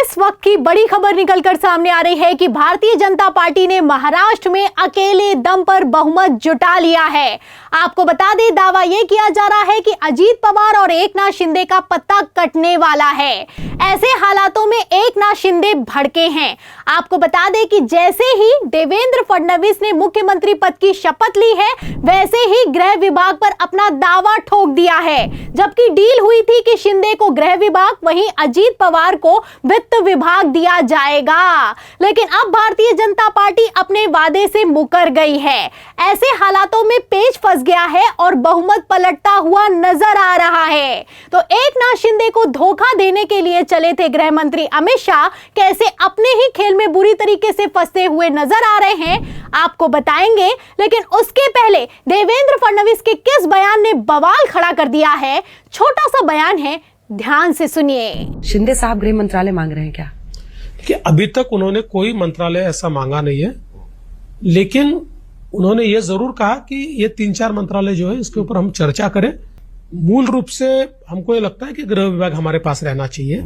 इस वक्त की बड़ी खबर निकलकर सामने आ रही है कि भारतीय जनता पार्टी ने महाराष्ट्र में अकेले दम पर बहुमत जुटा लिया है। आपको बता दें, दावा यह किया जा रहा है कि अजीत पवार और एकनाथ शिंदे का पत्ता कटने वाला है। ऐसे हालातों में एकनाथ शिंदे भड़के हैं। आपको बता दें कि जैसे ही देवेंद्र फडणवीस ने मुख्यमंत्री पद की शपथ ली है, वैसे ही गृह विभाग पर अपना दावा ठोक दिया है। जबकि डील हुई थी कि शिंदे को गृह विभाग, वहीं अजीत पवार को वित्त विभाग दिया जाएगा, लेकिन अब भारतीय जनता पार्टी अपने वादे से मुकर गई है। ऐसे हालातों में पेच फंस गया है और बहुमत पलटता हुआ नजर आ रहा है। तो एकनाथ शिंदे को धोखा देने के लिए चले थे गृह मंत्री अमित शाह, कैसे अपने ही खेल में बुरी तरीके से फंसते हुए नजर आ रहे हैं, आपको बताएंगे। लेकिन उसके पहले देवेंद्र फडणवीस के किस बयान ने बवाल खड़ा कर दिया है, छोटा सा बयान है, ध्यान से सुनिए। शिंदे साहब गृह मंत्रालय मांग रहे हैं क्या? कि अभी तक उन्होंने कोई मंत्रालय ऐसा मांगा नहीं है, लेकिन उन्होंने ये जरूर कहा कि ये 3-4 मंत्रालय जो है इसके ऊपर हम चर्चा करें। मूल रूप से हमको ये लगता है कि गृह विभाग हमारे पास रहना चाहिए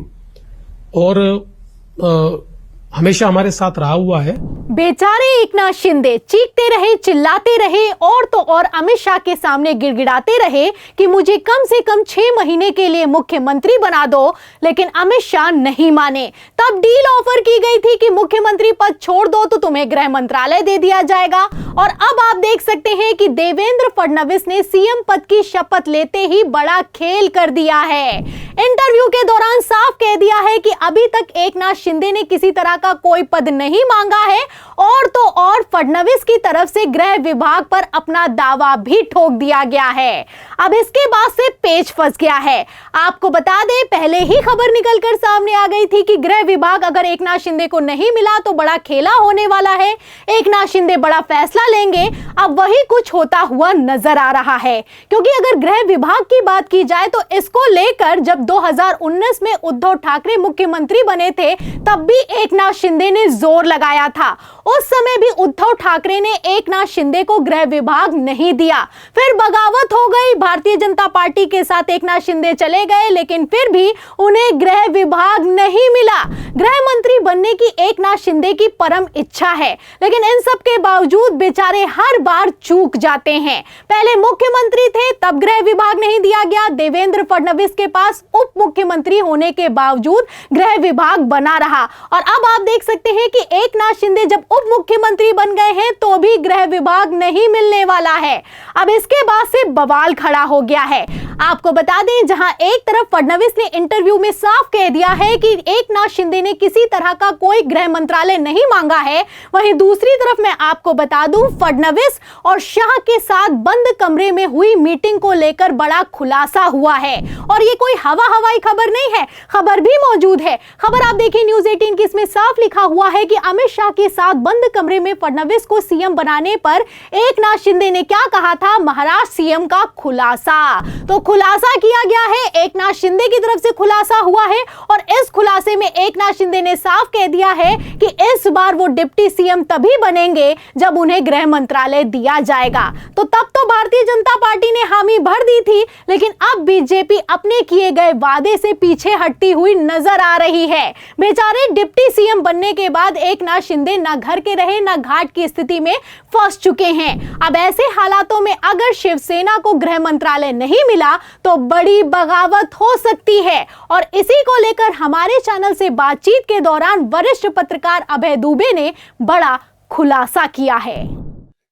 और हमेशा हमारे साथ रहा हुआ है। बेचारे एकनाथ शिंदे चीखते रहे, चिल्लाते रहे और तो और अमित शाह के सामने गिड़गिड़ाते रहे कि मुझे कम से कम 6 महीने के लिए मुख्यमंत्री बना दो, लेकिन अमित शाह नहीं माने। तब डील ऑफर की गई थी कि मुख्यमंत्री पद छोड़ दो तो तुम्हें गृह मंत्रालय दे दिया जाएगा। और अब आप देख सकते हैं कि देवेंद्र फडणवीस ने सीएम पद की शपथ लेते ही बड़ा खेल कर दिया है। इंटरव्यू के दौरान साफ कह दिया है कि अभी तक एकनाथ शिंदे ने किसी तरह का कोई पद नहीं मांगा है और तो और फडणवीस की तरफ से गृह विभाग पर अपना दावा भी ठोक दिया गया है। अब इसके बाद से पेच फंस गया है। आपको बता दें, पहले ही खबर निकलकर सामने आ गई थी कि गृह विभाग अगर एकनाथ शिंदे को नहीं मिला तो बड़ा खेला होने वाला है, एकनाथ शिंदे बड़ा फैसला लेंगे। अब वही कुछ होता हुआ नजर आ रहा है, क्योंकि अगर गृह विभाग की बात की जाए तो इसको लेकर जब 2019 में उद्धव ठाकरे मुख्यमंत्री बने थे, तब भी एकनाथ शिंदे ने जोर लगाया था। उस समय भी उद्धव ठाकरे ने एकनाथ शिंदे को गृह विभाग नहीं दिया। फिर बगावत हो गई, भारतीय जनता पार्टी के साथ एकनाथ शिंदे चले गए, लेकिन फिर भी उन्हें गृह विभाग नहीं मिला। गृह मंत्री बनने की एकनाथ शिंदे की परम इच्छा है, लेकिन इन सब के बावजूद बेचारे हर बार चूक जाते हैं। पहले मुख्यमंत्री थे तब गृह विभाग नहीं दिया गया, देवेंद्र फडणवीस के पास उप मुख्यमंत्री होने के बावजूद गृह विभाग बना रहा, और अब आप देख सकते हैं कि एकनाथ शिंदे जब उप मुख्यमंत्री बन गए हैं तो भी गृह विभाग नहीं मिलने वाला है। अब इसके बाद से बवाल खड़ा हो गया है। आपको बता दें, जहां एक तरफ फडणवीस ने इंटरव्यू में साफ कह दिया है कि एकनाथ शिंदे ने किसी तरह का कोई गृह मंत्रालय नहीं मांगा है, वहीं दूसरी तरफ मैं आपको बता दूं, फडणवीस और शाह के साथ बंद कमरे में हुई मीटिंग को लेकर बड़ा खुलासा हुआ है। और ये कोई हवाई खबर नहीं है, खबर भी मौजूद है। खबर आप देखिए न्यूज 18 की, इसमें साफ लिखा हुआ है कि अमित शाह के साथ बंद कमरे में फडणवीस को सीएम बनाने पर एकनाथ शिंदे ने क्या कहा था, महाराष्ट्र सीएम का खुलासा। तो खुलासा किया गया है, एकनाथ शिंदे की तरफ से खुलासा हुआ है, और इस खुलासे में एकनाथ शिंदे ने साफ कह दिया है कि इस बार वो डिप्टी सीएम तभी बनेंगे जब उन्हें गृह मंत्रालय दिया जाएगा। तो तब तो भारतीय जनता पार्टी ने हामी भर दी थी, लेकिन अब बीजेपी अपने किए गए वादे से पीछे हटती हुई नजर आ रही है। बेचारे डिप्टी सीएम बनने के बाद एकनाथ शिंदे ना घर के रहे ना घाट की स्थिति में फंस चुके हैं। अब ऐसे हालातों में अगर शिवसेना को गृह मंत्रालय नहीं मिला तो बड़ी बगावत हो सकती है, और इसी को लेकर हमारे चैनल से बातचीत के दौरान वरिष्ठ पत्रकार अभय दुबे ने बड़ा खुलासा किया है।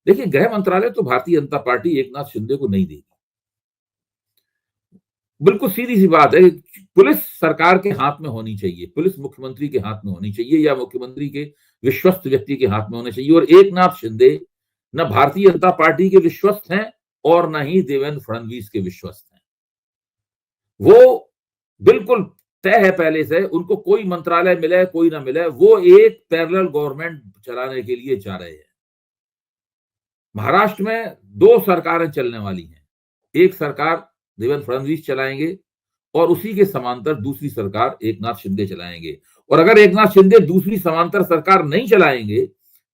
देखिए, गृह मंत्रालय तो भारतीय जनता पार्टी एकनाथ शिंदे को नहीं देगी। बिल्कुल सीधी सी बात है, पुलिस सरकार के हाथ में होनी चाहिए, पुलिस मुख्यमंत्री के हाथ में होनी चाहिए या मुख्यमंत्री के विश्वस्त व्यक्ति के हाथ में होनी चाहिए। और एकनाथ शिंदे न भारतीय जनता पार्टी के विश्वस्त हैं और न ही देवेंद्र फडणवीस के विश्वस्त हैं। वो बिल्कुल तय है पहले से, उनको कोई मंत्रालय मिले कोई ना मिले, वो एक पैरेलल गवर्नमेंट चलाने के लिए जा रहे हैं। महाराष्ट्र में 2 सरकारें चलने वाली हैं, एक सरकार देवेंद्र फडणवीस चलाएंगे और उसी के समांतर दूसरी सरकार एकनाथ शिंदे चलाएंगे। और अगर एकनाथ शिंदे दूसरी समांतर सरकार नहीं चलाएंगे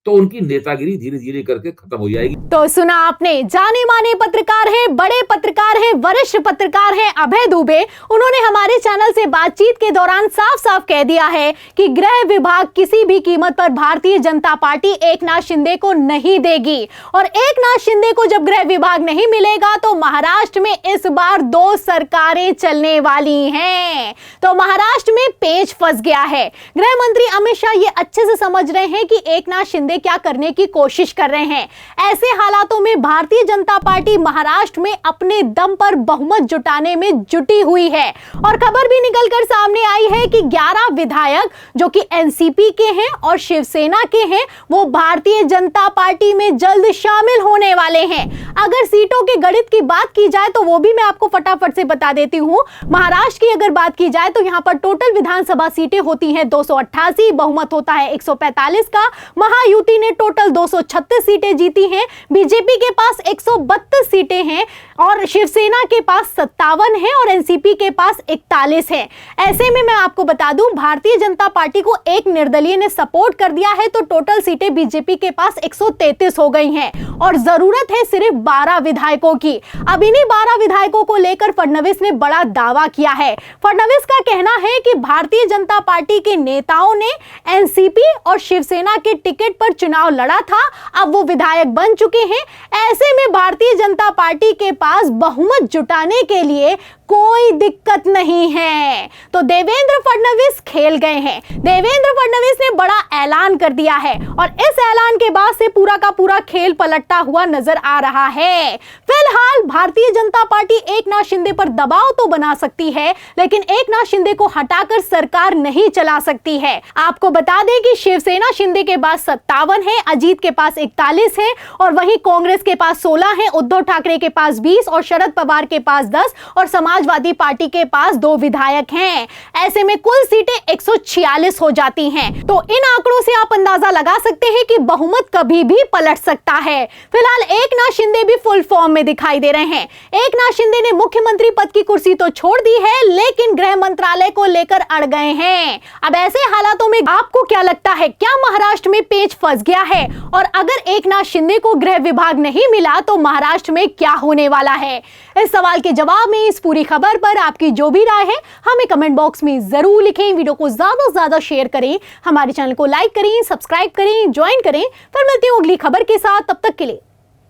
तो उनकी नेतागिरी धीरे धीरे करके खत्म हो जाएगी। तो सुना आपने, जाने माने पत्रकार हैं, बड़े पत्रकार हैं, वरिष्ठ पत्रकार हैं अभय दुबे। उन्होंने हमारे चैनल से बातचीत के दौरान साफ साफ कह दिया है कि गृह विभाग किसी भी कीमत पर भारतीय जनता पार्टी एकनाथ शिंदे को नहीं देगी, और एकनाथ शिंदे को जब गृह विभाग नहीं मिलेगा तो महाराष्ट्र में इस बार 2 सरकारें चलने वाली हैं। तो महाराष्ट्र में पेच फंस गया है। गृह मंत्री अमित शाह ये अच्छे से समझ रहे हैं कि एकनाथ शिंदे क्या करने की कोशिश कर रहे हैं। ऐसे हालातों में भारतीय जनता पार्टी महाराष्ट्र में अपने दम पर बहुमत जुटाने में जुटी हुई है, और खबर भी निकलकर सामने आई है कि 11 विधायक जो कि एनसीपी के हैं और शिवसेना के हैं, वो भारतीय जनता पार्टी में जल्द शामिल होने वाले हैं। अगर सीटों के गणित की बात की जाए तो वो भी मैं आपको फटाफट से बता देती हूं। महाराष्ट्र की अगर बात की जाए तो यहां पर टोटल विधानसभा सीटें होती हैं 288, बहुमत होता है 145 का। महायुति ने टोटल 236 सीटें जीती हैं, बीजेपी के पास 132 सीटें हैं, और शिवसेना के पास 57 है, और एनसीपी के पास 41 है। ऐसे में मैं आपको बता दूं, भारतीय जनता पार्टी को एक निर्दलीय ने सपोर्ट कर दिया है, तो टोटल सीटें बीजेपी के पास 133 हो गई हैं, और जरूरत है सिर्फ 12 विधायकों की। अब इन्हीं 12 विधायकों को लेकर फडणवीस ने बड़ा दावा किया है। फडणवीस का कहना है कि भारतीय जनता पार्टी के नेताओं ने एनसीपी और शिवसेना के टिकट पर चुनाव लड़ा था, अब वो विधायक बन चुके हैं। ऐसे में भारतीय जनता पार्टी के पास बहुमत जुटाने के लिए कोई दिक्कत नहीं है। तो देवेंद्र फडणवीस खेल गए हैं। देवेंद्र फडणवीस ने बड़ा ऐलान कर दिया है, और इस ऐलान के बाद से पूरा का पूरा खेल पलटता हुआ नजर आ रहा है। फिलहाल भारतीय जनता पार्टी एकनाथ शिंदे पर दबाव तो बना सकती है, लेकिन एकनाथ शिंदे को हटाकर सरकार नहीं चला सकती है। आपको बता दें कि शिवसेना शिंदे के पास 57 है, अजीत के पास 41 है, और वहीं कांग्रेस के पास 16 है, उद्धव ठाकरे के पास 20 और शरद पवार के पास 10 और समाजवादी पार्टी के पास 2 विधायक हैं। ऐसे में कुल सीटें 146 हो जाती हैं। तो इन आंकड़ों से आप अंदाजा लगा सकते हैं कि बहुमत कभी भी पलट सकता है। फिलहाल एकनाथ शिंदे भी फुल फॉर्म में दिखाई दे रहे हैं। एकनाथ शिंदे ने मुख्यमंत्री पद की कुर्सी तो छोड़ दी है, लेकिन गृह मंत्रालय को लेकर अड़ गए हैं। अब ऐसे हालातों में आपको क्या लगता है, क्या महाराष्ट्र में पेच फंस गया है? और अगर एकनाथ शिंदे को गृह विभाग नहीं मिला तो महाराष्ट्र में क्या होने वाला है? इस सवाल के जवाब में इस पूरी खबर पर आपकी जो भी राय है हमें कमेंट बॉक्स में जरूर लिखें। वीडियो को ज्यादा से ज्यादा शेयर करें, हमारे चैनल को लाइक करें, सब्सक्राइब करें, ज्वाइन करें। फिर मिलती हूं अगली खबर के साथ, तब तक के लिए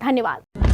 धन्यवाद।